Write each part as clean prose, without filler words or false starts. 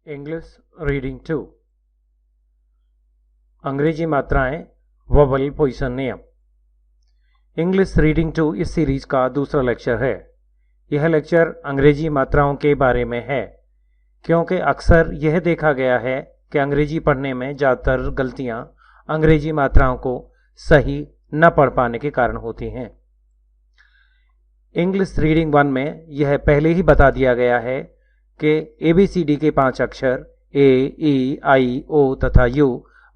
English reading 2 अंग्रेजी मात्राएं vowel position नियम। इंग्लिश रीडिंग 2 इस सीरीज का दूसरा लेक्चर है। यह लेक्चर अंग्रेजी मात्राओं के बारे में है, क्योंकि अक्सर यह देखा गया है कि अंग्रेजी पढ़ने में ज़्यादातर गलतियां अंग्रेजी मात्राओं को सही न पढ़ पाने के कारण होती हैं। इंग्लिश रीडिंग 1 में यह पहले ही बता दिया गया है कि ABCD के 5 अक्षर A, E, I, O तथा U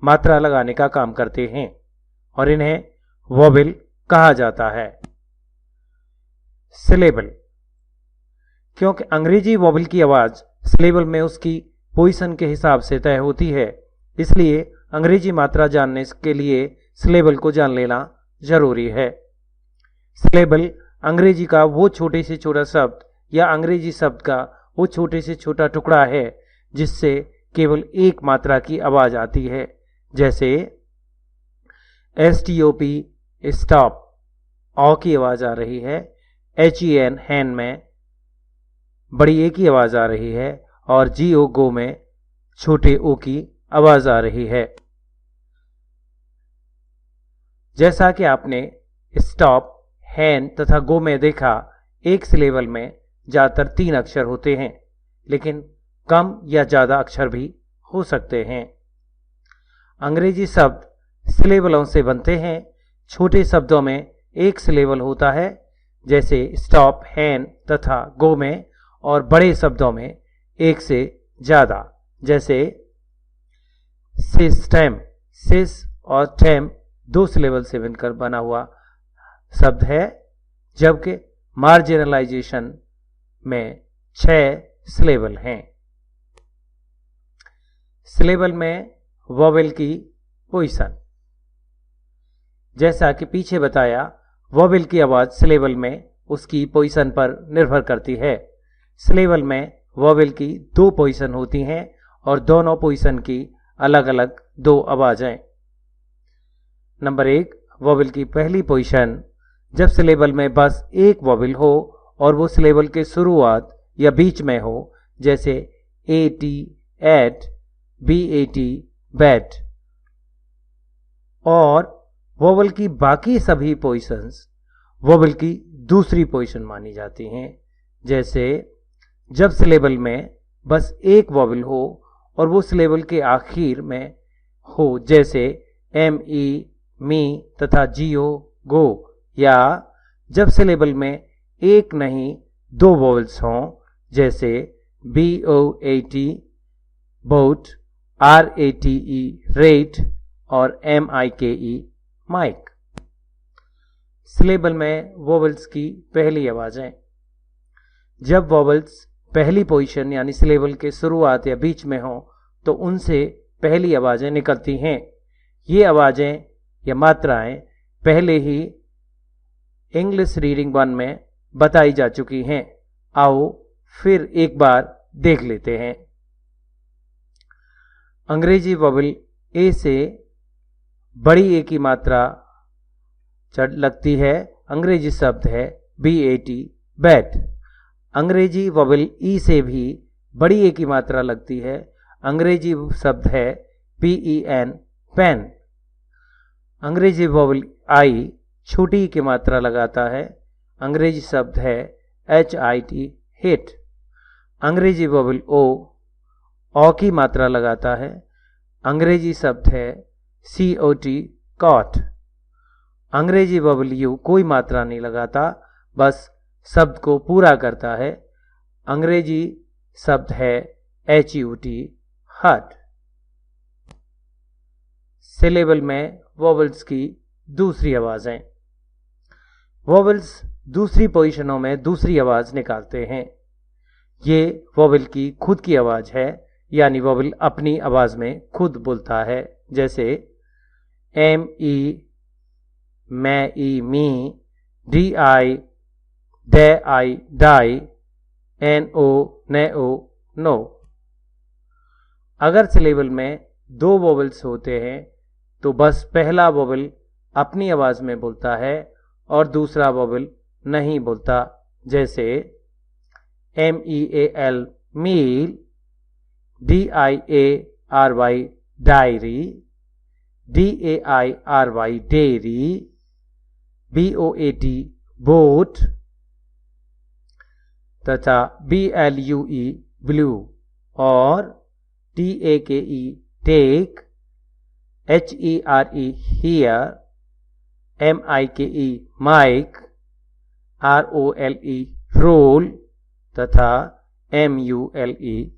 मात्रा लगाने का काम करते हैं और इन्हें वोवेल कहा जाता है। सिलेबल, क्योंकि अंग्रेजी वोवेल की आवाज सिलेबल में उसकी पोजीशन के हिसाब से तय होती है, इसलिए अंग्रेजी मात्रा जानने के लिए सिलेबल को जान लेना जरूरी है। सिलेबल अंग्रेजी का वो छोटे से छोटा शब्द या अंग्रेजी शब्द का वो छोटे से छोटा टुकड़ा है जिससे केवल एक मात्रा की आवाज आती है, जैसे STOP स्टॉप, ओ की आवाज आ रही है, HEN हैन में बड़ी ए की आवाज आ रही है और GO गो में छोटे ओ की आवाज आ रही है। जैसा कि आपने स्टॉप, हैन तथा गो में देखा, एक सिलेबल में ज्यादातर 3 अक्षर होते हैं, लेकिन कम या ज्यादा अक्षर भी हो सकते हैं। अंग्रेजी शब्द सिलेबलों से बनते हैं। छोटे शब्दों में एक सिलेबल होता है, जैसे स्टॉप, हैन तथा गो में, और बड़े शब्दों में एक से ज्यादा, जैसे सिस्टम। सिस और टेम 2 सिलेबल से बनकर बना हुआ शब्द है, जबकि मार्जिनलाइजेशन में 6 सिलेबल हैं। सिलेबल में वोवेल की पोजीशन, जैसा कि पीछे बताया, वोवेल की आवाज सिलेबल में उसकी पोजीशन पर निर्भर करती है। सिलेबल में वोवेल की 2 पोजीशन होती हैं और दोनों पोजीशन की अलग अलग 2 आवाजें। नंबर 1, वोवेल की पहली पोजीशन, जब सिलेबल में बस एक वोवेल हो और वो सिलेबल के शुरुआत या बीच में हो, जैसे AT एट, BAT बैट, और वोवेल की बाकी सभी पोजीशंस वोवेल की दूसरी पोजीशन मानी जाती हैं, जैसे जब सिलेबल में बस एक वोवेल हो और वो सिलेबल के आखिर में हो, जैसे ME मी तथा GO गो, या जब सिलेबल में एक नहीं 2 वोवेल्स हों, जैसे BOAT बोट, RATE रेट और MIKE माइक। सिलेबल में वोवेल्स की पहली आवाजें, जब वोवेल्स पहली पोजीशन यानी सिलेबल के शुरुआत या बीच में हो तो उनसे पहली आवाजें निकलती हैं। ये आवाजें या मात्राएं पहले ही इंग्लिश रीडिंग 1 में बताई जा चुकी हैं। आओ फिर एक बार देख लेते हैं। अंग्रेजी वोवेल ए से बड़ी ए की मात्रा लगती है। अंग्रेजी शब्द है BAT बैट। अंग्रेजी वोवेल ई से भी बड़ी ए की मात्रा लगती है। अंग्रेजी शब्द है PEN पेन। अंग्रेजी वोवेल आई छोटी की मात्रा लगाता है। अंग्रेजी शब्द है HIT हिट। अंग्रेजी वोवेल ओ की मात्रा लगाता है। अंग्रेजी शब्द है COT कॉट। अंग्रेजी वोवेल U कोई मात्रा नहीं लगाता, बस शब्द को पूरा करता है। अंग्रेजी शब्द है HUT हट। सिलेबल में वोवेल्स की दूसरी आवाजें, वोवेल्स दूसरी पोजीशनों में दूसरी आवाज निकालते हैं। ये वोवेल की खुद की आवाज है, यानी वोवेल अपनी आवाज में खुद बोलता है, जैसे ME M E me, DI D I die, NO NO no. अगर सिलेबल में 2 वोवेल्स होते हैं तो बस पहला वोवेल अपनी आवाज में बोलता है और दूसरा वोवेल नहीं बोलता, जैसे MEAL meal, DIARY diary, DAIRY dairy, BOAT boat तथा BLUE ब्लू और TAKE take, HERE here, MIKE mike, ROLE role तथा MULE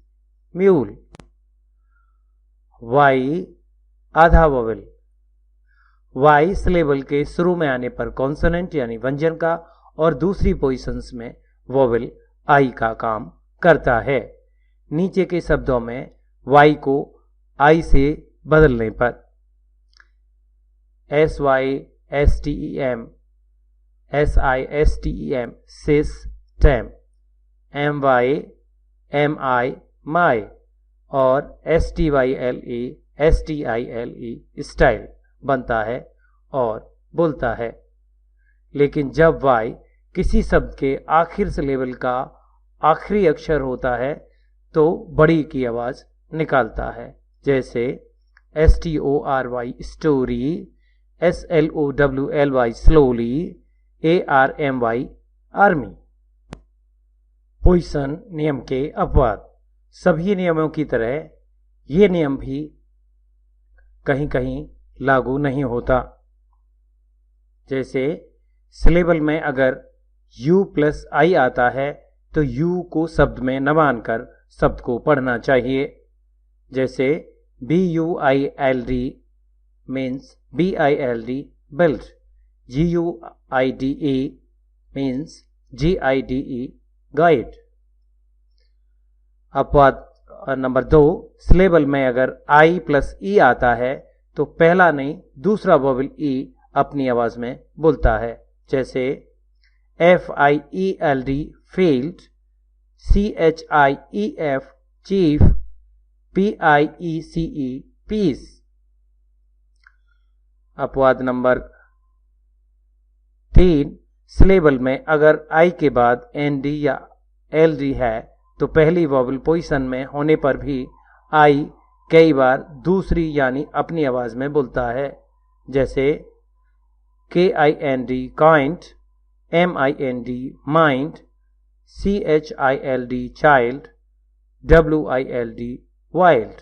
म्यूल। वाई आधा वोवेल। वाई सिलेबल के शुरू में आने पर कॉन्सोनेंट यानी व्यंजन का और दूसरी पोजीशंस में वोवेल आई का काम करता है। नीचे के शब्दों में वाई को आई से बदलने पर SYSTEM, SISTEM सिस्टम, MY माई और STYLE स्टाइल बनता है और बोलता है। लेकिन जब वाई किसी शब्द के आखिर सिलेबल का आखिरी अक्षर होता है तो बड़ी की आवाज निकालता है, जैसे STORY story, SLOWLY slowly, ARMY army. Poisson नियम के अपवाद। सभी नियमों की तरह ये नियम भी कहीं कहीं लागू नहीं होता। जैसे सिलेबल में अगर U प्लस I आता है तो U को शब्द में न मानकर शब्द को पढ़ना चाहिए। जैसे BUILD means BILD build, GUIDE means GIDE guide. अपवाद नंबर 2, सिलेबल में अगर I प्लस E आता है तो पहला नहीं दूसरा वोवेल E अपनी आवाज में बोलता है। जैसे FIELD field, CHIEF chief, PIECE piece. अपवाद नंबर 3, सिलेबल में अगर I के बाद ND या LD है तो पहली वोवेल पोजीशन में होने पर भी I कई बार दूसरी यानी अपनी आवाज में बोलता है। जैसे KIND kind, MIND mind, CHILD child, WILD wild.